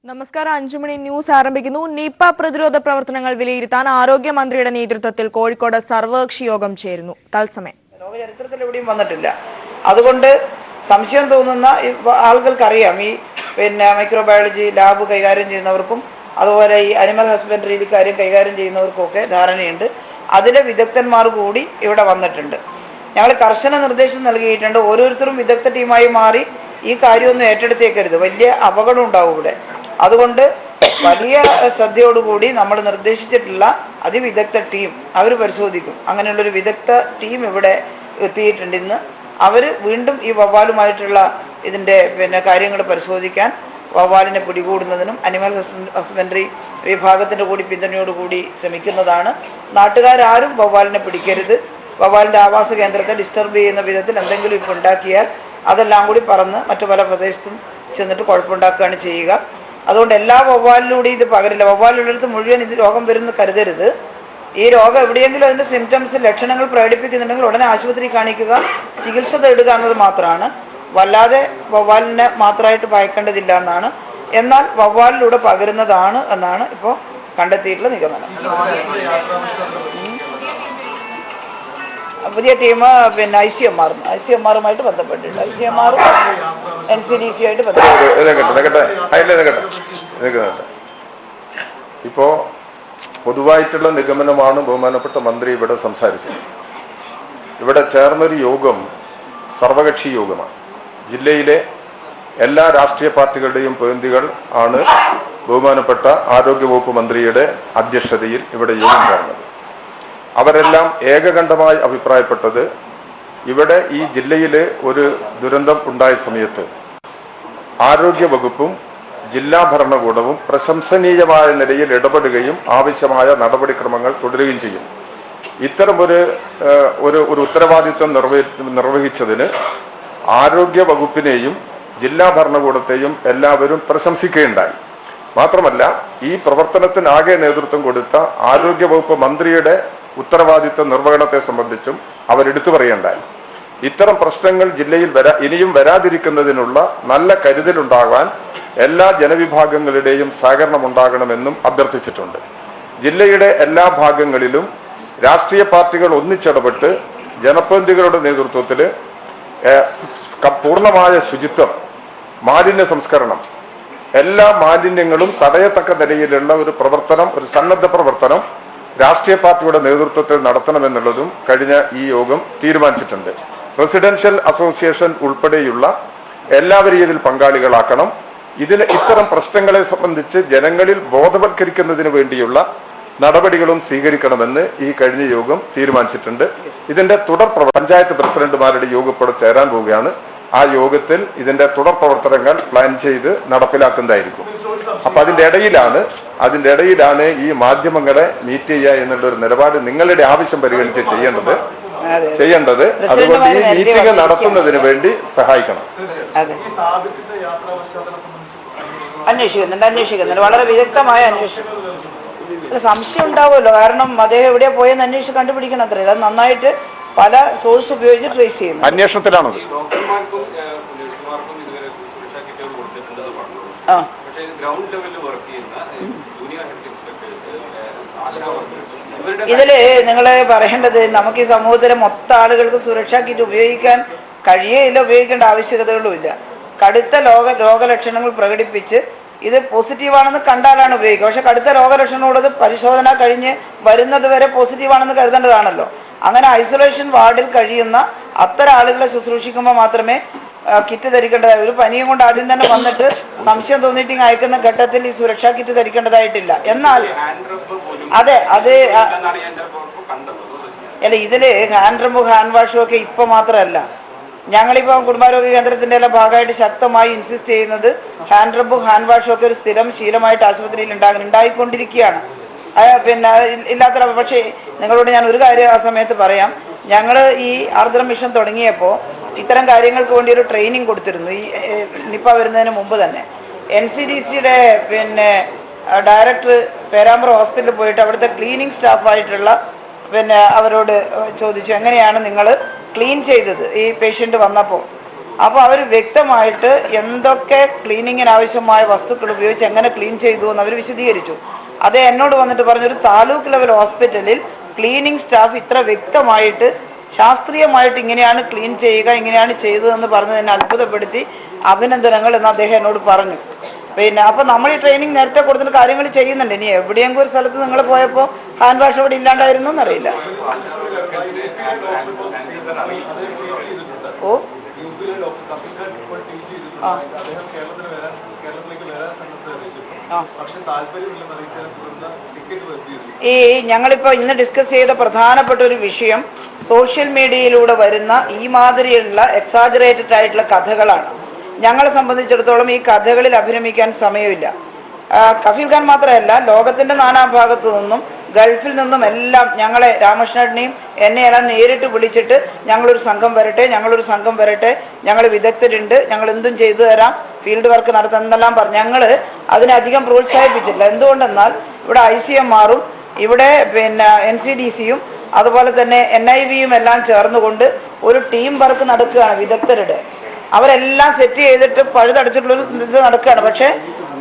നമസ്കാരം. 5 മണി ന്യൂസ് ആരംഭിക്കുന്നു. നിപ പ്രതിരോധ പ്രവർത്തനങ്ങൾ വിലയിരുത്താൻ ആരോഗ്യമന്ത്രിയുടെ നേതൃത്വത്തിൽ കോഴിക്കോട് സർവകക്ഷി യോഗം ചേരുന്നു. തത്സമയം ലോക ചരിത്രത്തിൽ എവിടെയും വന്നിട്ടില്ല. അതുകൊണ്ട് സംശയം തോന്നുന്ന ആളുകൾക്കറിയാം. ഈ മൈക്രോബയോളജി ലാബ് കൈകാര്യം ചെയ്യുന്നവർക്കും അതുപോലെ ഈ അനിമൽ ഹസ്ബൻഡറി കാര്യം കൈകാര്യം ചെയ്യുന്നവർക്കുമൊക്കെ ധാരണയുണ്ട്. അതിലെ വിദഗ്ധന്മാർ കൂടി ഇവിടെ വന്നിട്ടുണ്ട്. ഞങ്ങൾ കർശന നിർദ്ദേശം നൽകിയിട്ടുണ്ട്. ഓരോരുത്തരും വിദഗ്ധ ടീമായി മാറി ഈ കാര്യമൊന്നും ഏറ്റെടുത്തേക്കരുത്. വലിയ അപകടം ഉണ്ടാവും ഇവിടെ. അതുകൊണ്ട് വലിയ ശ്രദ്ധയോടുകൂടി നമ്മൾ നിർദ്ദേശിച്ചിട്ടുള്ള അതിവിദഗ്ധ ടീം അവർ പരിശോധിക്കും. അങ്ങനെയുള്ളൊരു വിദഗ്ധ ടീം ഇവിടെ എത്തിയിട്ടുണ്ട്. ഇന്ന് അവർ വീണ്ടും ഈ വവ്വാലുമായിട്ടുള്ള ഇതിൻ്റെ കാര്യങ്ങൾ പരിശോധിക്കാൻ വവ്വാലിനെ പിടികൂടുന്നതിനും അനിമൽ ഹസ്ബൻഡറി വിഭാഗത്തിൻ്റെ കൂടി പിന്തുണയോടുകൂടി ശ്രമിക്കുന്നതാണ്. നാട്ടുകാരും വവ്വാലിനെ പിടിക്കരുത്. വവ്വാലിൻ്റെ ആവാസ കേന്ദ്രത്തെ ഡിസ്റ്റർബ് ചെയ്യുന്ന വിധത്തിൽ എന്തെങ്കിലും ഇപ്പോൾ ഉണ്ടാക്കിയാൽ അതെല്ലാം കൂടി പറന്ന് മറ്റു പല പ്രദേശത്തും ചെന്നിട്ട് കുഴപ്പമുണ്ടാക്കുകയാണ് ചെയ്യുക. അതുകൊണ്ട് എല്ലാ വവ്വാലിലൂടെ ഇത് പകരില്ല. വവ്വാലുള്ളിടത്ത് മുഴുവൻ ഇത് രോഗം വരുമെന്ന് കരുതരുത്. ഈ രോഗം എവിടെയെങ്കിലും അതിൻ്റെ സിംറ്റംസ് ലക്ഷണങ്ങൾ പ്രകടിപ്പിക്കുന്നുണ്ടെങ്കിൽ ഉടനെ ആശുപത്രി കാണിക്കുക, ചികിത്സ തേടുക എന്നത് മാത്രമാണ്. വല്ലാതെ വവ്വാലിനെ മാത്രമായിട്ട് ഭയക്കേണ്ടതില്ല എന്നാണ്. എന്നാൽ വവ്വാലിലൂടെ പകരുന്നതാണ് എന്നാണ് ഇപ്പോൾ കണ്ടെത്തിയിട്ടുള്ള നിഗമനം. പുതിയ ടീം ICMR-ഉമായിട്ട് ബന്ധപ്പെട്ടിട്ടുണ്ട്. ICMR NCDC ആയിട്ട് ബന്ധപ്പെട്ടിട്ടുണ്ട്. ഇപ്പോൾ പൊതുവായിട്ടുള്ള നിഗമനമാണ് ബഹുമാനപ്പെട്ട മന്ത്രി ഇവിടെ സംസാരിച്ചത്. ഇവിടെ ചേർന്നൊരു യോഗം സർവകക്ഷി യോഗമാണ്. ജില്ലയിലെ എല്ലാ രാഷ്ട്രീയ പാർട്ടികളുടെയും പ്രതിനിധികൾ ആണ് ബഹുമാനപ്പെട്ട ആരോഗ്യവകുപ്പ് മന്ത്രിയുടെ അധ്യക്ഷതയിൽ ഇവിടെ യോഗം ചേർന്നത്. അവരെല്ലാം ഏകകണ്ഠമായി അഭിപ്രായപ്പെട്ടത് ഇവിടെ ഈ ജില്ലയിൽ ഒരു ദുരന്തം ഉണ്ടായ സമയത്ത് ആരോഗ്യ വകുപ്പും ജില്ലാ ഭരണകൂടവും പ്രശംസനീയമായ നിലയിൽ ഇടപെടുകയും ആവശ്യമായ നടപടിക്രമങ്ങൾ തുടരുകയും ചെയ്യും. ഇത്തരം ഒരു ഉത്തരവാദിത്വം നിർവഹിച്ചതിന് ആരോഗ്യ വകുപ്പിനെയും ജില്ലാ ഭരണകൂടത്തെയും എല്ലാവരും പ്രശംസിക്കുകയുണ്ടായി. മാത്രമല്ല, ഈ പ്രവർത്തനത്തിനാകെ നേതൃത്വം കൊടുത്ത ആരോഗ്യ വകുപ്പ് മന്ത്രിയുടെ ഉത്തരവാദിത്വ നിർവഹണത്തെ സംബന്ധിച്ചും അവരെടുത്തു പറയുകയുണ്ടായി. ഇത്തരം പ്രശ്നങ്ങൾ ജില്ലയിൽ ഇനിയും വരാതിരിക്കുന്നതിനുള്ള നല്ല കരുതലുണ്ടാകാൻ എല്ലാ ജനവിഭാഗങ്ങളുടെയും സഹകരണം ഉണ്ടാകണമെന്നും അഭ്യർത്ഥിച്ചിട്ടുണ്ട്. ജില്ലയുടെ എല്ലാ ഭാഗങ്ങളിലും രാഷ്ട്രീയ പാർട്ടികൾ ഒന്നിച്ചിടപെട്ട് ജനപ്രതിനിധികളുടെ നേതൃത്വത്തിൽ പൂർണ്ണമായ ശുചിത്വം, മാലിന്യ സംസ്കരണം, എല്ലാ മാലിന്യങ്ങളും തടയത്തക്ക നിലയിലുള്ള ഒരു പ്രവർത്തനം, ഒരു സന്നദ്ധ പ്രവർത്തനം രാഷ്ട്രീയ പാർട്ടിയുടെ നേതൃത്വത്തിൽ നടത്തണമെന്നുള്ളതും കഴിഞ്ഞ ഈ യോഗം തീരുമാനിച്ചിട്ടുണ്ട്. റെസിഡൻഷ്യൽ അസോസിയേഷൻ ഉൾപ്പെടെയുള്ള എല്ലാവരെയും ഇതിൽ പങ്കാളികളാക്കണം. ഇത്തരം പ്രശ്നങ്ങളെ സംബന്ധിച്ച് ജനങ്ങളിൽ ബോധവൽക്കരിക്കുന്നതിന് വേണ്ടിയുള്ള നടപടികളും സ്വീകരിക്കണമെന്ന് ഈ കഴിഞ്ഞ യോഗം തീരുമാനിച്ചിട്ടുണ്ട്. ഇതിന്റെ തുടർ പഞ്ചായത്ത് പ്രസിഡന്റുമാരുടെ യോഗം ഇപ്പോൾ ചേരാൻ പോവുകയാണ്. ആ യോഗത്തിൽ ഇതിന്റെ തുടർ പ്രവർത്തനങ്ങൾ പ്ലാൻ ചെയ്ത് നടപ്പിലാക്കുന്നതായിരിക്കും. അപ്പൊ അതിന്റെ ഇടയിലാണ് ഈ മാധ്യമങ്ങളെ മീറ്റ് ചെയ്യുക എന്നുള്ളൊരു നിലപാട് നിങ്ങളുടെ ആവശ്യം പരിഗണിച്ച് ചെയ്യേണ്ടത്. അതുകൊണ്ട് ഈ മീറ്റിംഗ് നടത്തുന്നതിന് വേണ്ടി സഹായിക്കണം. അന്വേഷിക്കുന്നുണ്ട് വളരെ വിദഗ്ധമായ അന്വേഷണം. സംശയം ഉണ്ടാവുമല്ലോ, കാരണം അദ്ദേഹം എവിടെയാ പോയെന്ന് അന്വേഷിച്ച് കണ്ടുപിടിക്കണം. അത്രയും അത് നന്നായിട്ട് പല സോഴ്സ് ഉപയോഗിച്ച് ട്രേസ് ചെയ്യുന്നു. അന്വേഷണത്തിലാണത്. ഇതില് നിങ്ങൾ പറയേണ്ടത്, നമുക്ക് ഈ സമൂഹത്തിലെ മൊത്തം ആളുകൾക്ക് സുരക്ഷാ കിറ്റ് ഉപയോഗിക്കാൻ കഴിയേയില്ല, ഉപയോഗിക്കേണ്ട ആവശ്യകതകളുമില്ല. കടുത്ത രോഗലക്ഷണങ്ങൾ പ്രകടിപ്പിച്ച് ഇത് പോസിറ്റീവാണെന്ന് കണ്ടാലാണ് ഉപയോഗിക്കുക. പക്ഷെ കടുത്ത രോഗലക്ഷണമുള്ളത് പരിശോധന കഴിഞ്ഞ് വരുന്നത് വരെ പോസിറ്റീവാണെന്ന് കരുതേണ്ടതാണല്ലോ. അങ്ങനെ ഐസൊലേഷൻ വാർഡിൽ കഴിയുന്ന അത്തരം ആളുകളെ ശുശ്രൂഷിക്കുമ്പോൾ മാത്രമേ കിറ്റ് ധരിക്കേണ്ടതായി. ഒരു പനിയും കൊണ്ട് ആദ്യം തന്നെ വന്നിട്ട് സംശയം തോന്നിയിട്ട് അയക്കുന്ന ഘട്ടത്തിൽ ഈ സുരക്ഷാ കിറ്റ് ധരിക്കേണ്ടതായിട്ടില്ല. എന്നാൽ ഇതില് ഹാൻഡ് റബ്ബും ഹാൻഡ് വാഷും ഒക്കെ ഇപ്പൊ മാത്രമല്ല, ഞങ്ങളിപ്പോൾ കുടുംബാരോഗ്യ കേന്ദ്രത്തിന്റെ എല്ലാം ഭാഗമായിട്ട് ശക്തമായി ഇൻസിസ്റ്റ് ചെയ്യുന്നത് ഹാൻഡ് റബ്ബും ഹാൻഡ് വാഷും ഒക്കെ ഒരു സ്ഥിരം ശീലമായിട്ട് ആശുപത്രിയിൽ ഉണ്ടായിക്കൊണ്ടിരിക്കുകയാണ്. ഇല്ലാത്ത പക്ഷേ നിങ്ങളോട് ഞാൻ ഒരു കാര്യം ആ സമയത്ത് പറയാം. ഞങ്ങൾ ഈ ആർദ്ര മിഷൻ തുടങ്ങിയപ്പോൾ ഇത്തരം കാര്യങ്ങൾക്ക് വേണ്ടി ഒരു ട്രെയിനിങ് കൊടുത്തിരുന്നു. ഈ നിപ്പ വരുന്നതിന് മുമ്പ് തന്നെ NCDC-യുടെ ഡയറക്ടർ പേരാമ്പ്ര ഹോസ്പിറ്റലിൽ പോയിട്ട് അവിടുത്തെ ക്ലീനിങ് സ്റ്റാഫായിട്ടുള്ള അവരോട് ചോദിച്ചു, എങ്ങനെയാണ് നിങ്ങൾ ക്ലീൻ ചെയ്തത് ഈ പേഷ്യൻ്റ് വന്നപ്പോൾ. അപ്പോൾ അവർ വ്യക്തമായിട്ട് എന്തൊക്കെ ക്ലീനിങ്ങിന് ആവശ്യമായ വസ്തുക്കൾ ഉപയോഗിച്ച് എങ്ങനെ ക്ലീൻ ചെയ്തു എന്ന് അവർ വിശദീകരിച്ചു. അത് എന്നോട് വന്നിട്ട് പറഞ്ഞൊരു താലൂക്ക് ലെവൽ ഹോസ്പിറ്റലിൽ ക്ലീനിങ് സ്റ്റാഫ് ഇത്ര വ്യക്തമായിട്ട് ശാസ്ത്രീയമായിട്ട് ഇങ്ങനെയാണ് ക്ലീൻ ചെയ്യുക, ഇങ്ങനെയാണ് ചെയ്തതെന്ന് പറഞ്ഞത് എന്നെ അത്ഭുതപ്പെടുത്തി. അഭിനന്ദനങ്ങൾ എന്ന് അദ്ദേഹം എന്നോട് പറഞ്ഞു. പിന്നെ അപ്പോൾ നമ്മൾ ഈ ട്രെയിനിങ് നേരത്തെ കൊടുത്തിട്ട് കാര്യങ്ങൾ ചെയ്യുന്നുണ്ട്. ഇനി എവിടെയെങ്കിലും ഒരു സ്ഥലത്ത് നിങ്ങൾ പോയപ്പോൾ ഹാൻഡ് വാഷ് അവിടെ ഇല്ലാണ്ടായിരുന്നു എന്നറിയില്ല. ഓ ഈ ഞങ്ങളിപ്പോൾ ഇന്ന് ഡിസ്കസ് ചെയ്ത പ്രധാനപ്പെട്ട ഒരു വിഷയം സോഷ്യൽ മീഡിയയിലൂടെ വരുന്ന ഈ മാതിരിയുള്ള എക്സാജറേറ്റഡ് ആയിട്ടുള്ള കഥകളാണ്. ഞങ്ങളെ സംബന്ധിച്ചിടത്തോളം ഈ കഥകളിൽ അഭിനമിക്കാൻ സമയമില്ല. കഫീൽ ഖാൻ മാത്രമല്ല, ലോകത്തിൻ്റെ നാനാഭാഗത്തു നിന്നും ഗൾഫിൽ നിന്നും എല്ലാം ഞങ്ങളെ രാമകൃഷ്ണനെയും എന്നെയെല്ലാം നേരിട്ട് വിളിച്ചിട്ട് ഞങ്ങളൊരു സംഘം വരട്ടെ, ഞങ്ങൾ വിദഗ്ധരുണ്ട്, ഞങ്ങൾ എന്തും ചെയ്തു തരാം, ഫീൽഡ് വർക്ക് നടത്തുന്നെല്ലാം പറഞ്ഞു. ഞങ്ങൾ അതിനധികം പ്രോത്സാഹിപ്പിച്ചിട്ടില്ല. എന്തുകൊണ്ടെന്നാൽ ഇവിടെ ICMR-ഉം ഇവിടെ പിന്നെ NCDC-യും അതുപോലെ തന്നെ NIV-യും എല്ലാം ചേർന്നുകൊണ്ട് ഒരു ടീം വർക്ക് നടക്കുകയാണ്. വിദഗ്ധരുടെ അവരെല്ലാം സെറ്റ് ചെയ്തിട്ട് പഴുതടച്ചിട്ടുള്ളൊരു ഇത് നടക്കുകയാണ്. പക്ഷേ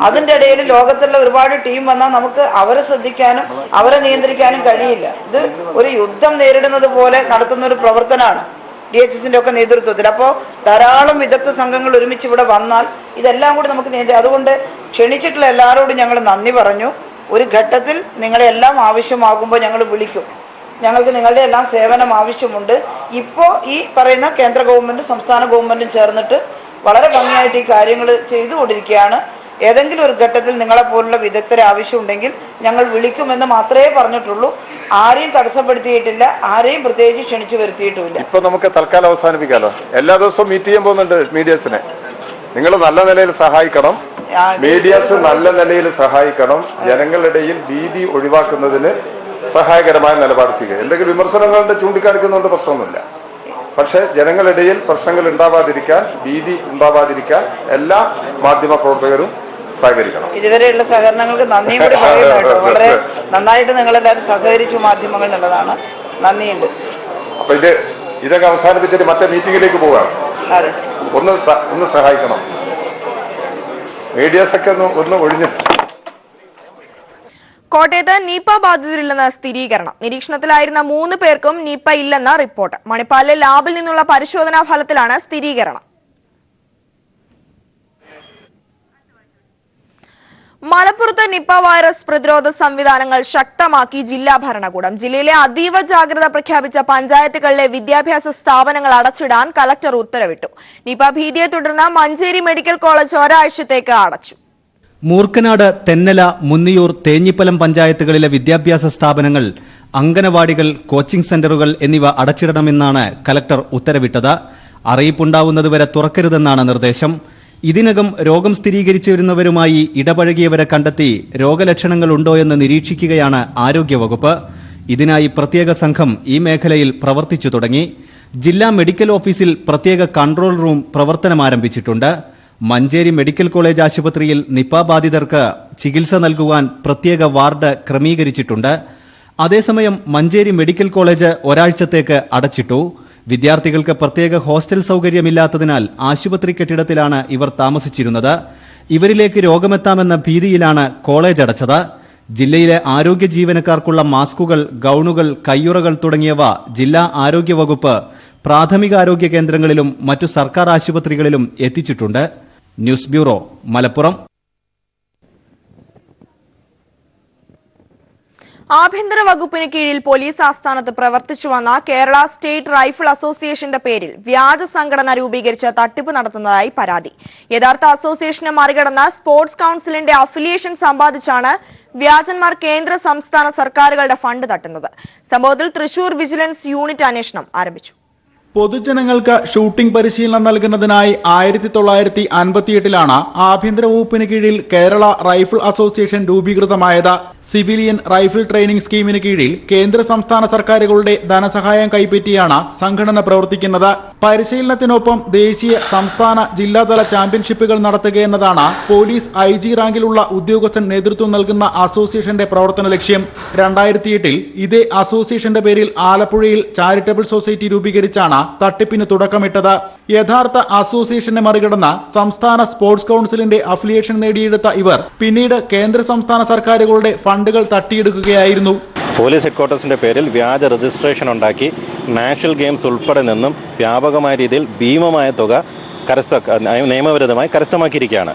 അതിൻ്റെ ഇടയിൽ ലോകത്തുള്ള ഒരുപാട് ടീം വന്നാൽ നമുക്ക് അവരെ ശ്രദ്ധിക്കാനും അവരെ നിയന്ത്രിക്കാനും കഴിയില്ല. ഇത് ഒരു യുദ്ധം നേരിടുന്നത് പോലെ നടത്തുന്ന ഒരു പ്രവർത്തനമാണ് DHSൻ്റെ ഒക്കെ നേതൃത്വത്തിൽ. അപ്പോൾ ധാരാളം വിദഗ്ധ സംഘങ്ങൾ ഒരുമിച്ച് ഇവിടെ വന്നാൽ ഇതെല്ലാം കൂടി നമുക്ക് അതുകൊണ്ട് ക്ഷണിച്ചിട്ടുള്ള എല്ലാവരോടും ഞങ്ങൾ നന്ദി പറഞ്ഞു. ഒരു ഘട്ടത്തിൽ നിങ്ങളെല്ലാം ആവശ്യമാകുമ്പോൾ ഞങ്ങൾ വിളിക്കും. ഞങ്ങൾക്ക് നിങ്ങളുടെ എല്ലാം സേവനം ആവശ്യമുണ്ട്. ഇപ്പോൾ ഈ പറയുന്ന കേന്ദ്ര ഗവൺമെൻറ്റും സംസ്ഥാന ഗവൺമെൻറ്റും ചേർന്നിട്ട് വളരെ ഭംഗിയായിട്ട് ഈ കാര്യങ്ങൾ ചെയ്തുകൊണ്ടിരിക്കുകയാണ്. ഏതെങ്കിലും ഒരു ഘട്ടത്തിൽ നിങ്ങളെപ്പോലുള്ള വിദഗ്ധരെ ആവശ്യമുണ്ടെങ്കിൽ ഞങ്ങൾ വിളിക്കുമെന്ന് മാത്രമേ പറഞ്ഞിട്ടുള്ളൂ. ആരെയും തടസ്സപ്പെടുത്തിയിട്ടില്ല, ആരെയും പ്രത്യേകിച്ച് ക്ഷണിച്ചു വരുത്തിയിട്ടുമില്ല. ഇപ്പൊ നമുക്ക് തൽക്കാലം അവസാനിപ്പിക്കാമല്ലോ. എല്ലാ ദിവസവും മീറ്റ് ചെയ്യാൻ പോകുന്നുണ്ട് മീഡിയസിനെ. നിങ്ങൾ നല്ല നിലയിൽ സഹായിക്കണം, മീഡിയസ് നല്ല നിലയിൽ സഹായിക്കണം. ജനങ്ങളിടയിൽ ഭീതി ഒഴിവാക്കുന്നതിന് സഹായകരമായ നിലപാട് സ്വീകരിക്കും. എന്തെങ്കിലും വിമർശനങ്ങളുടെ ചൂണ്ടിക്കാണിക്കുന്നുണ്ട്, പ്രശ്നമൊന്നുമില്ല. പക്ഷേ ജനങ്ങളിടയിൽ പ്രശ്നങ്ങൾ ഉണ്ടാവാതിരിക്കാൻ, ഭീതി ഉണ്ടാവാതിരിക്കാൻ എല്ലാ മാധ്യമ പ്രവർത്തകരും സഹകരിക്കണം. ഇതുവരെയുള്ള സഹകരണങ്ങൾക്ക് നന്ദിയും കൂടി പറയുന്നു. വളരെ നന്നായിട്ട് നിങ്ങളെല്ലാവരും സഹകരിച്ചു മാധ്യമങ്ങൾ എന്നുള്ളതാണ്. നന്ദിയുണ്ട്. അപ്പൊ ഇതൊക്കെ അവസാനിപ്പിച്ചിട്ട് മറ്റേ മീറ്റിംഗിലേക്ക് പോവുകയാണ്. ഒന്ന് സഹായിക്കണം. മീഡിയസൊക്കെ ഒന്ന് ഒഴിഞ്ഞ്. കോട്ടയത്ത് നിപ ബാധിതരില്ലെന്ന സ്ഥിരീകരണം. നിരീക്ഷണത്തിലായിരുന്ന 3 പേർക്കും നിപ ഇല്ലെന്ന റിപ്പോർട്ട്. മണിപ്പാലിലെ ലാബിൽ നിന്നുള്ള പരിശോധനാ ഫലത്തിലാണ് സ്ഥിരീകരണം. മലപ്പുറത്ത് നിപ വൈറസ് പ്രതിരോധ സംവിധാനങ്ങൾ ശക്തമാക്കി ജില്ലാ ഭരണകൂടം. ജില്ലയിലെ അതീവ ജാഗ്രത പ്രഖ്യാപിച്ച പഞ്ചായത്തുകളിലെ വിദ്യാഭ്യാസ സ്ഥാപനങ്ങൾ അടച്ചിടാൻ കലക്ടർ ഉത്തരവിട്ടു. നിപ ഭീതിയെ തുടർന്ന് മഞ്ചേരി മെഡിക്കൽ കോളേജ് ഒരാഴ്ചത്തേക്ക് അടച്ചു. മൂർക്കനാട്, തെന്നല, മുന്നിയൂർ, തേഞ്ഞിപ്പലം പഞ്ചായത്തുകളിലെ വിദ്യാഭ്യാസ സ്ഥാപനങ്ങൾ, അംഗനവാടികൾ, കോച്ചിംഗ് സെന്ററുകൾ എന്നിവ അടച്ചിടണമെന്നാണ് കലക്ടർ ഉത്തരവിട്ടത്. അറിയിപ്പുണ്ടാവുന്നതുവരെ തുറക്കരുതെന്നാണ് നിർദ്ദേശം. ഇതിനകം രോഗം സ്ഥിരീകരിച്ചു വരുന്നവരുമായി ഇടപഴകിയവരെ കണ്ടെത്തി രോഗലക്ഷണങ്ങൾ ഉണ്ടോയെന്ന് നിരീക്ഷിക്കുകയാണ് ആരോഗ്യവകുപ്പ്. ഇതിനായി പ്രത്യേക സംഘം ഈ മേഖലയിൽ പ്രവർത്തിച്ചു തുടങ്ങി. ജില്ലാ മെഡിക്കൽ ഓഫീസിൽ പ്രത്യേക കൺട്രോൾ റൂം പ്രവർത്തനമാരംഭിച്ചിട്ടുണ്ട്. മഞ്ചേരി മെഡിക്കൽ കോളേജ് ആശുപത്രിയിൽ നിപ ബാധിതർക്ക് ചികിത്സ നൽകുവാൻ പ്രത്യേക വാർഡ് ക്രമീകരിച്ചിട്ടുണ്ട്. അതേസമയം മഞ്ചേരി മെഡിക്കൽ കോളേജ് ഒരാഴ്ചത്തേക്ക് അടച്ചിട്ടു. വിദ്യാർത്ഥികൾക്ക് പ്രത്യേക ഹോസ്റ്റൽ സൌകര്യമില്ലാത്തതിനാൽ ആശുപത്രി കെട്ടിടത്തിലാണ് ഇവർ താമസിച്ചിരുന്നത്. ഇവരിലേക്ക് രോഗമെത്താമെന്ന ഭീതിയിലാണ് കോളേജ് അടച്ചത്. ജില്ലയിലെ ആരോഗ്യ ജീവനക്കാർക്കുള്ള മാസ്കുകൾ, ഗൌണുകൾ, കയ്യുറകൾ തുടങ്ങിയവ ജില്ലാ ആരോഗ്യവകുപ്പ് പ്രാഥമികാരോഗ്യ കേന്ദ്രങ്ങളിലും മറ്റു സർക്കാർ ആശുപത്രികളിലും എത്തിച്ചിട്ടുണ്ട്. News bureau, Malappuram. ആഭ്യന്തര വകുപ്പിന് കീഴിൽ പോലീസ് ആസ്ഥാനത്ത് പ്രവർത്തിച്ചു വന്ന കേരള സ്റ്റേറ്റ് റൈഫിൾ അസോസിയേഷന്റെ പേരിൽ വ്യാജ സംഘടന രൂപീകരിച്ച് തട്ടിപ്പ് നടത്തുന്നതായി പരാതി. യഥാർത്ഥ അസോസിയേഷനെ മറികടന്ന സ്പോർട്സ് കൌൺസിലിന്റെ അഫിലിയേഷൻ സമ്പാദിച്ചാണ് വ്യാജന്മാർ കേന്ദ്ര സംസ്ഥാന സർക്കാരുകളുടെ ഫണ്ട് തട്ടുന്നത്. സംഭവത്തിൽ തൃശൂർ വിജിലൻസ് യൂണിറ്റ് അന്വേഷണം ആരംഭിച്ചു. പൊതുജനങ്ങൾക്ക് ഷൂട്ടിംഗ് പരിശീലനം നൽകുന്നതിനായി 1958 ആഭ്യന്തര വകുപ്പിന് കീഴിൽ കേരള റൈഫിൾ അസോസിയേഷൻ രൂപീകൃതമായത്. സിവിലിയൻ റൈഫിൾ ട്രെയിനിംഗ് സ്കീമിന് കീഴിൽ കേന്ദ്ര സംസ്ഥാന സർക്കാരുകളുടെ ധനസഹായം കൈപ്പറ്റിയാണ് സംഘടന പ്രവർത്തിക്കുന്നത്. പരിശീലനത്തിനൊപ്പം ദേശീയ, സംസ്ഥാന, ജില്ലാതല ചാമ്പ്യൻഷിപ്പുകൾ നടത്തുകയെന്നതാണ് പോലീസ് IG റാങ്കിലുള്ള ഉദ്യോഗസ്ഥൻ നേതൃത്വം നൽകുന്ന അസോസിയേഷന്റെ പ്രവർത്തന ലക്ഷ്യം. 2008 ഇതേ അസോസിയേഷന്റെ പേരിൽ ആലപ്പുഴയിൽ ചാരിറ്റബിൾ സൊസൈറ്റി രൂപീകരിച്ചാണ് തട്ടിപ്പിന് തുടക്കമിട്ടത്. യഥാർത്ഥ അസോസിയേഷനെ മറികടന്ന സംസ്ഥാന സ്പോർട്സ് കൗൺസിലിന്റെ അഫിലിയേഷൻ നേടിയെടുത്ത ഇവർ പിന്നീട് കേന്ദ്ര സംസ്ഥാന സർക്കാരുകളുടെ ഫണ്ടുകൾ തട്ടിയെടുക്കുകയായിരുന്നു. പോലീസ് ഹെഡ്ക്വാർട്ടേഴ്സിൻ്റെ പേരിൽ വ്യാജ രജിസ്ട്രേഷൻ ഉണ്ടാക്കി നാഷണൽ ഗെയിംസ് ഉൾപ്പെടെ നിന്നും വ്യാപകമായ രീതിയിൽ ഭീമമായ തുക നിയമവിരുദ്ധമായി കരസ്ഥമാക്കിയിരിക്കുകയാണ്.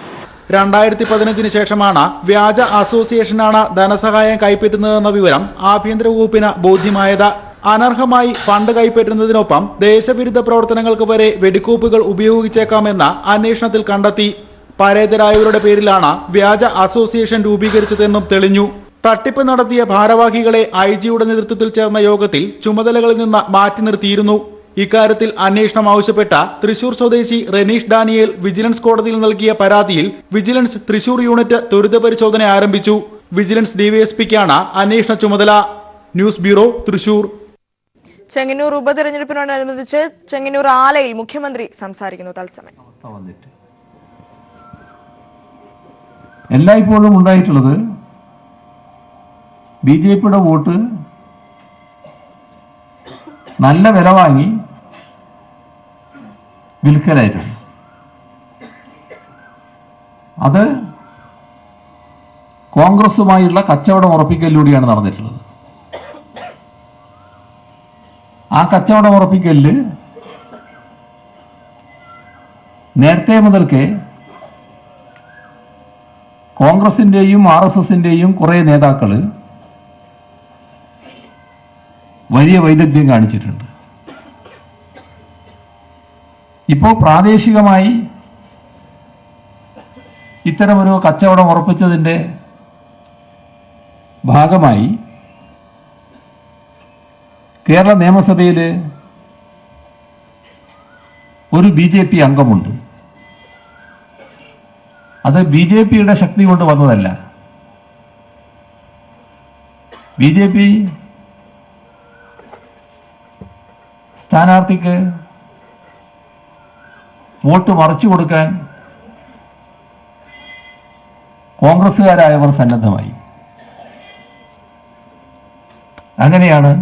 2015 ശേഷമാണ് വ്യാജ അസോസിയേഷനാണ് ധനസഹായം കൈപ്പറ്റുന്നതെന്ന വിവരം ആഭ്യന്തര വകുപ്പിന് ബോധ്യമായത്. അനർഹമായി ഫണ്ട് കൈപ്പറ്റുന്നതിനൊപ്പം ദേശവിരുദ്ധ പ്രവർത്തനങ്ങൾക്ക് വരെ വെടിക്കോപ്പുകൾ ഉപയോഗിച്ചേക്കാമെന്ന് അന്വേഷണത്തിൽ കണ്ടെത്തി. പരേതരായവരുടെ പേരിലാണ് വ്യാജ അസോസിയേഷൻ രൂപീകരിച്ചതെന്നും തെളിഞ്ഞു. തട്ടിപ്പ് നടത്തിയ ഭാരവാഹികളെ ഐജിയുടെ നേതൃത്വത്തിൽ ചേർന്ന യോഗത്തിൽ ചുമതലകളിൽ നിന്ന് മാറ്റി നിർത്തിയിരുന്നു. ഇക്കാര്യത്തിൽ അന്വേഷണം ആവശ്യപ്പെട്ട തൃശൂർ സ്വദേശി റെനീഷ് ഡാനിയേൽ വിജിലൻസ് കോടതിയിൽ നൽകിയ പരാതിയിൽ വിജിലൻസ് തൃശൂർ യൂണിറ്റ് ത്വരിത പരിശോധന ആരംഭിച്ചു. വിജിലൻസ് ഡിവൈഎസ്പിക്കാണ് അന്വേഷണ ചുമതല. News bureau, Thrissur. ചെങ്ങന്നൂർ ഉപതെരഞ്ഞെടുപ്പിനോടനുബന്ധിച്ച് ചെങ്ങന്നൂർ ആലയിൽ മുഖ്യമന്ത്രി സംസാരിക്കുന്നു. തത്സമയം എല്ലായ്പ്പോഴും ഉണ്ടായിട്ടുള്ളത് ബി.ജെ.പിയുടെ വോട്ട് നല്ല വില വാങ്ങി വിൽക്കലായിട്ടാണ്. അത് കോൺഗ്രസുമായുള്ള കച്ചവടം ഉറപ്പിക്കലിലൂടെയാണ് നടന്നിട്ടുള്ളത്. ആ കച്ചവടം ഉറപ്പിക്കലില് നേരത്തെ മുതൽക്കേ കോൺഗ്രസിന്റെയും RSSന്റെയും കുറെ നേതാക്കൾ വലിയ വൈദഗ്ധ്യം കാണിച്ചിട്ടുണ്ട്. ഇപ്പോൾ പ്രാദേശികമായി ഇത്തരമൊരു കച്ചവടം ഉറപ്പിച്ചതിൻ്റെ ഭാഗമായി കേരള നിയമസഭയിൽ ഒരു BJP അംഗമുണ്ട്. അത് BJPയുടെ ശക്തി കൊണ്ട് വന്നതല്ല. BJP സ്ഥാനാർത്ഥിക്ക് വോട്ട് മറിച്ചു കൊടുക്കാൻ കോൺഗ്രസ്സുകാരായവർ സന്നദ്ധമായി. അങ്ങനെയാണ്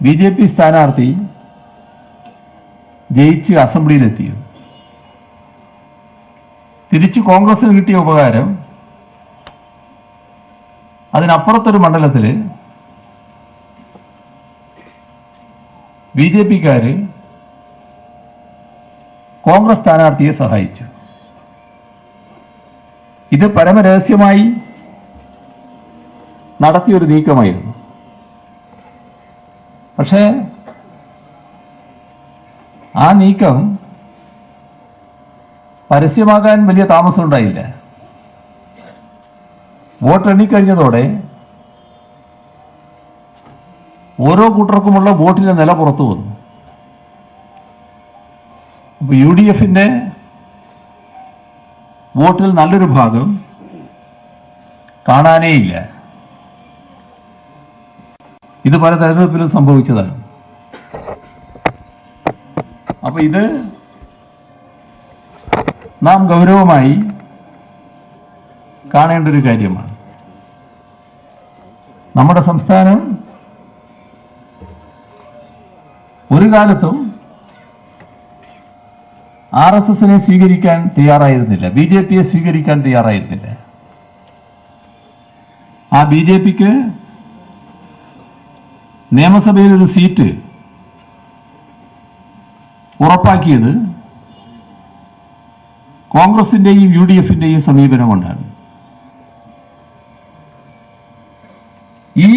BJP സ്ഥാനാർത്ഥി ജയിച്ച് അസംബ്ലിയിലെത്തിയത്. തിരിച്ച് കോൺഗ്രസിന് കിട്ടിയ ഉപകാരം അതിനപ്പുറത്തൊരു മണ്ഡലത്തിൽ BJPക്കാര് കോൺഗ്രസ് സ്ഥാനാർത്ഥിയെ സഹായിച്ചു. ഇത് പരമരഹസ്യമായി നടത്തിയൊരു നീക്കമായിരുന്നു. പക്ഷേ ആ നീക്കം പരസ്യമാകാൻ വലിയ താമസം ഉണ്ടായില്ല. വോട്ട് എണ്ണിക്കഴിഞ്ഞതോടെ ഓരോ കൂട്ടർക്കുമുള്ള വോട്ടിന്റെ നില പുറത്തു വന്നു. അപ്പോൾ UDFന്റെ വോട്ടിൽ നല്ലൊരു ഭാഗം കാണാനേയില്ല. ഇത് പല തെരഞ്ഞെടുപ്പിലും സംഭവിച്ചതാണ്. അപ്പൊ ഇത് നാം ഗൗരവമായി കാണേണ്ട ഒരു കാര്യമാണ്. നമ്മുടെ സംസ്ഥാനം ഒരു കാലത്തും RSSനെ സ്വീകരിക്കാൻ തയ്യാറായിരുന്നില്ല, BJPയെ സ്വീകരിക്കാൻ തയ്യാറായിരുന്നില്ല. ആ BJPക്ക് നിയമസഭയിൽ ഒരു സീറ്റ് ഉറപ്പാക്കിയത് കോൺഗ്രസിന്റെയും UDFന്റെയും സമീപനം കൊണ്ടാണ്. ഈ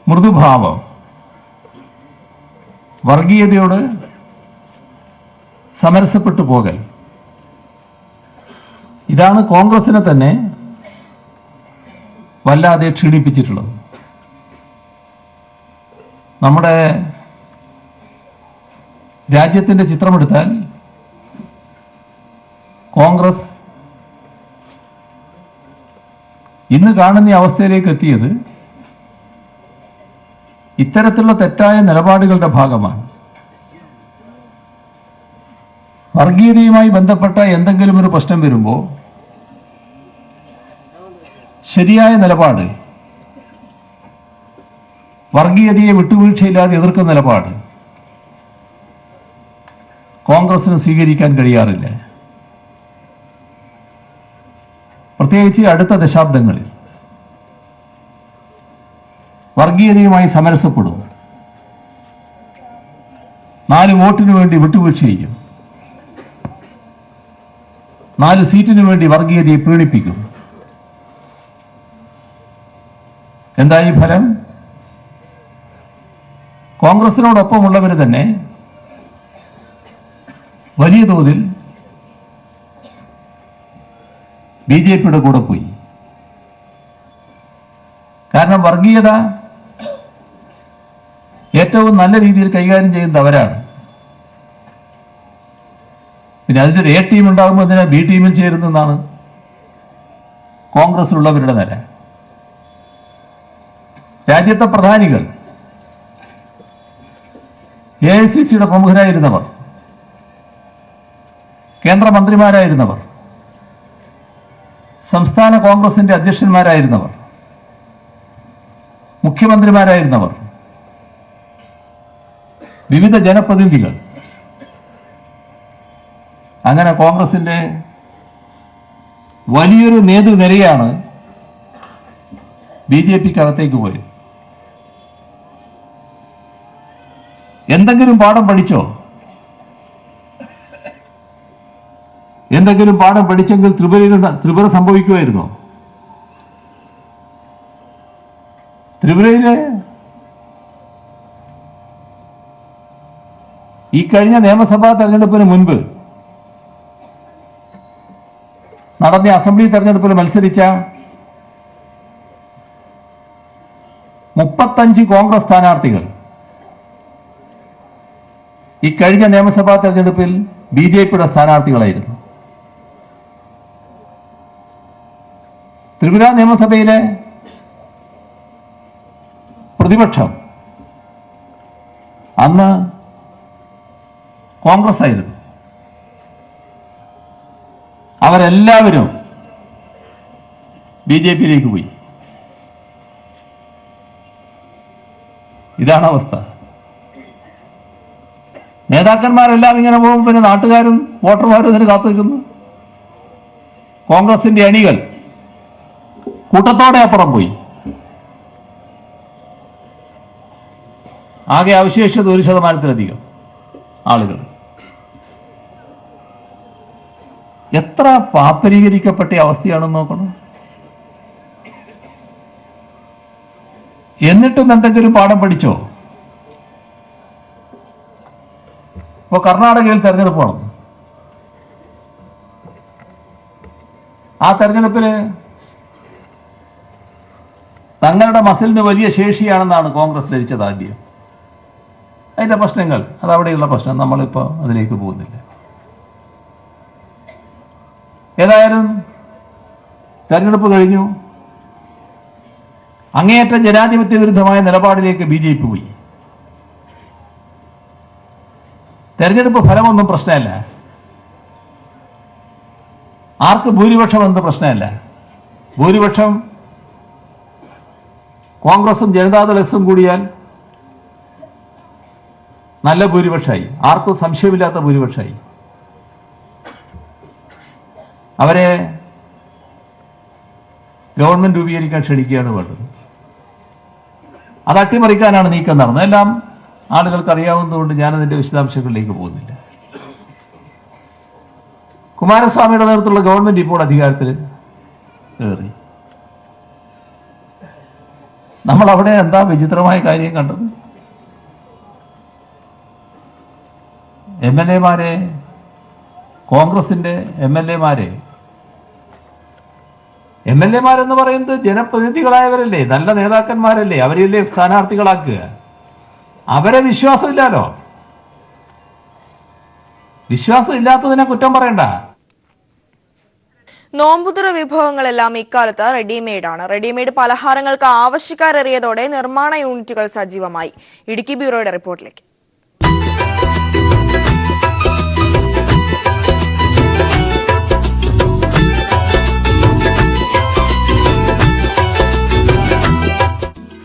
മൃദുഭാവം, വർഗീയതയോട് സമരസപ്പെട്ടു പോകൽ, ഇതാണ് കോൺഗ്രസിനെ തന്നെ വല്ലാതെ ക്ഷീണിപ്പിച്ചിട്ടുള്ളത്. നമ്മുടെ രാജ്യത്തിന്റെ ചിത്രമെടുത്താൽ കോൺഗ്രസ് ഇന്ന് കാണുന്ന അവസ്ഥയിലേക്ക് എത്തിയത് ഇത്തരത്തിലുള്ള തെറ്റായ നിലപാടുകളുടെ ഭാഗമാണ്. വർഗീയതയുമായി ബന്ധപ്പെട്ട എന്തെങ്കിലും ഒരു പ്രശ്നം വരുമ്പോൾ ശരിയായ നിലപാട് വർഗീയതയെ വിട്ടുവീഴ്ചയില്ലാതെ എതിർക്കുന്ന നിലപാട് കോൺഗ്രസിന് സ്വീകരിക്കാൻ കഴിയാറില്ല. പ്രത്യേകിച്ച് അടുത്ത ദശാബ്ദങ്ങളിൽ വർഗീയതയുമായി സമരസപ്പെടും, 4 വോട്ടിനു വേണ്ടി വിട്ടുവീഴ്ച ചെയ്യും, 4 സീറ്റിനു വേണ്ടി വർഗീയതയെ പ്രീണിപ്പിക്കും. എന്തായി ഫലം? കോൺഗ്രസിനോടൊപ്പമുള്ളവർ തന്നെ വലിയ തോതിൽ BJPയുടെ കൂടെ പോയി. കാരണം വർഗീയത ഏറ്റവും നല്ല രീതിയിൽ കൈകാര്യം ചെയ്യുന്നത് അവരാണ്. പിന്നെ അതിൻ്റെ A ടീം ഉണ്ടാകുമ്പോൾ അതിനെ B ടീമിൽ ചേരുന്നതാണ് കോൺഗ്രസിലുള്ളവരുടെ നില. രാജ്യത്തെ പ്രധാനികൾ, AICCയുടെ പ്രമുഖരായിരുന്നവർ, കേന്ദ്രമന്ത്രിമാരായിരുന്നവർ, സംസ്ഥാന കോൺഗ്രസിന്റെ അധ്യക്ഷന്മാരായിരുന്നവർ, മുഖ്യമന്ത്രിമാരായിരുന്നവർ, വിവിധ ജനപ്രതിനിധികൾ, അങ്ങനെ കോൺഗ്രസിന്റെ വലിയൊരു നേതൃനിരയാണ് BJPക്കകത്തേക്ക് പോയത്. എന്തെങ്കിലും പാഠം പഠിച്ചോ? എന്തെങ്കിലും പാഠം പഠിച്ചെങ്കിൽ ത്രിപുര സംഭവിക്കുമായിരുന്നോ? ത്രിപുരയിലെ ഈ കഴിഞ്ഞ നിയമസഭാ തെരഞ്ഞെടുപ്പിന് മുൻപ് നടന്ന അസംബ്ലി തെരഞ്ഞെടുപ്പിൽ മത്സരിച്ച 35 കോൺഗ്രസ് സ്ഥാനാർത്ഥികൾ ഈ കഴിഞ്ഞ നിയമസഭാ തെരഞ്ഞെടുപ്പിൽ BJPയുടെ സ്ഥാനാർത്ഥികളായിരുന്നു. ത്രിപുര നിയമസഭയിലെ പ്രതിപക്ഷം അന്ന് കോൺഗ്രസ് ആയിരുന്നു. അവരെല്ലാവരും BJPയിലേക്ക് പോയി. ഇതാണ് അവസ്ഥ. നേതാക്കന്മാരെല്ലാം ഇങ്ങനെ പോകും, പിന്നെ നാട്ടുകാരും വോട്ടർമാരും ഇതിന് കാത്തു നിൽക്കുന്നു. കോൺഗ്രസിന്റെ അണികൾ കൂട്ടത്തോടെ അപ്പുറം പോയി. ആകെ അവശേഷിച്ചത് 1% ആളുകൾ. എത്ര പാപ്പരീകരിക്കപ്പെട്ട അവസ്ഥയാണെന്ന് നോക്കണം. എന്നിട്ടും എന്തെങ്കിലും പാഠം പഠിച്ചോ? ഇപ്പൊ കർണാടകയിൽ തെരഞ്ഞെടുപ്പ് നടന്നു. ആ തെരഞ്ഞെടുപ്പില് തങ്ങളുടെ മസിലിന് വലിയ ശേഷിയാണെന്നാണ് കോൺഗ്രസ് ധരിച്ചത് ആദ്യം. അതിന്റെ പ്രശ്നങ്ങൾ, അതവിടെയുള്ള പ്രശ്നം, നമ്മളിപ്പോൾ അതിലേക്ക് പോകുന്നില്ല. ഏതായാലും തെരഞ്ഞെടുപ്പ് കഴിഞ്ഞു. അങ്ങേയറ്റം ജനാധിപത്യ വിരുദ്ധമായ നിലപാടിലേക്ക് BJP പോയി. തെരഞ്ഞെടുപ്പ് ഫലമൊന്നും പ്രശ്നമല്ല, ആർക്ക് ഭൂരിപക്ഷം എന്നത് പ്രശ്നമല്ല. ഭൂരിപക്ഷം കോൺഗ്രസും ജനതാദൾ എസും കൂടിയാൽ നല്ല ഭൂരിപക്ഷമായി, ആർക്കും സംശയമില്ലാത്ത ഭൂരിപക്ഷമായി. അവരെ ഗവൺമെന്റ് രൂപീകരിക്കാൻ ക്ഷണിക്കുകയാണ് വേണ്ടത്. അത് അട്ടിമറിക്കാനാണ് നീക്കം നടന്നത്. എല്ലാം ആളുകൾക്ക് അറിയാവുന്നതുകൊണ്ട് ഞാനതിൻ്റെ വിശദാംശങ്ങളിലേക്ക് പോകുന്നില്ല. കുമാരസ്വാമിയുടെ നേതൃത്വത്തിലുള്ള ഗവൺമെന്റ് ഇപ്പോൾ അധികാരത്തിൽ കയറി. നമ്മൾ അവിടെ എന്താ വിചിത്രമായ കാര്യം കണ്ടത്? MLA-മാരെ, കോൺഗ്രസിന്റെ MLA-മാരെന്ന് പറയുന്നത് ജനപ്രതിനിധികളായവരല്ലേ, നല്ല നേതാക്കന്മാരല്ലേ, അവരെയല്ലേ സ്ഥാനാർത്ഥികളാക്കുക. അവരെ വിശ്വാസമില്ലല്ലോ. വിശ്വാസം ഇല്ലാത്തതിനെ കുറ്റം പറയണ്ട. നോമ്പുതുറ വിഭവങ്ങളെല്ലാം ഇക്കാലത്ത് റെഡിമെയ്ഡാണ്. റെഡിമെയ്ഡ് പലഹാരങ്ങൾക്ക് ആവശ്യക്കാരേറിയതോടെ നിർമ്മാണ യൂണിറ്റുകൾ സജീവമായി. ഇടുക്കി ബ്യൂറോയുടെ റിപ്പോർട്ടിലേക്ക്.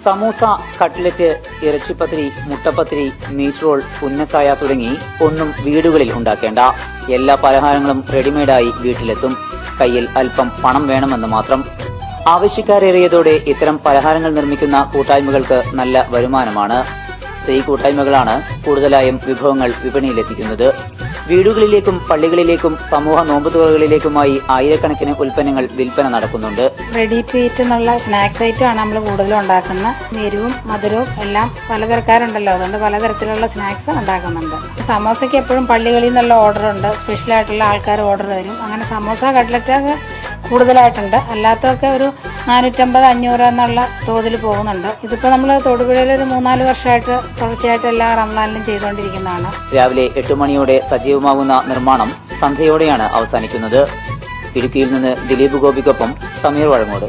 സമൂസ, കട്ട്ലറ്റ്, ഇറച്ചിപ്പത്തിരി, മുട്ടപ്പത്തിരി, മീറ്റ് റോൾ, ഉന്നക്കായ തുടങ്ങി ഒന്നും വീടുകളിൽ ഉണ്ടാക്കേണ്ട. എല്ലാ പലഹാരങ്ങളും റെഡിമെയ്ഡായി വീട്ടിലെത്തും. കയ്യിൽ അല്പം പണം വേണമെന്ന് മാത്രം. ആവശ്യക്കാരേറിയതോടെ ഇത്തരം പലഹാരങ്ങൾ നിർമ്മിക്കുന്ന കൂട്ടായ്മകൾക്ക് നല്ല വരുമാനമാണ്. സ്ത്രീ കൂട്ടായ്മകളാണ് കൂടുതലായും വിഭവങ്ങൾ വിപണിയിലെത്തിക്കുന്നത്. വീടുകളിലേക്കും പള്ളികളിലേക്കും സമൂഹ നോമ്പുതുറകളിലേക്കുമായി ആയിരക്കണക്കിന് ഉൽപ്പന്നങ്ങൾ വിൽപ്പന നടക്കുന്നുണ്ട്. റെഡി ടു ഈറ്റ് എന്നുള്ള സ്നാക്സ് ഐറ്റമാണ് നമ്മൾ കൂടുതലും ഉണ്ടാക്കുന്നത്. എരിവും മധുരവും എല്ലാം പലതരക്കാരുണ്ടല്ലോ, അതുകൊണ്ട് പലതരത്തിലുള്ള സ്നാക്സ് ഉണ്ടാക്കുന്നുണ്ട്. സമോസയ്ക്ക് എപ്പോഴും പള്ളികളിൽ നിന്നുള്ള ഓർഡർ ഉണ്ട്, സ്പെഷ്യലായിട്ടുള്ള ആൾക്കാർ ഓർഡർ തരും. അങ്ങനെ സമോസ, കട്ട്ലറ്റ് കൂടുതലായിട്ടുണ്ട്. അല്ലാത്തൊക്കെ ഒരു 450-500 എന്നുള്ള തോതിൽ പോകുന്നുണ്ട്. ഇതിപ്പോൾ നമ്മൾ തൊടുപുഴയിൽ ഒരു 3-4 വർഷമായിട്ട് തുടർച്ചയായിട്ട് എല്ലാ റംസാനിലും ചെയ്തുകൊണ്ടിരിക്കുന്നതാണ്. രാവിലെ 8 മണിയോടെ സജീവമാകുന്ന നിർമ്മാണം സന്ധ്യയോടെയാണ് അവസാനിക്കുന്നത്. ഇടുക്കിയിൽ നിന്ന് ദിലീപ് ഗോപിക്കൊപ്പം സമീർ വഴങ്ങോട്.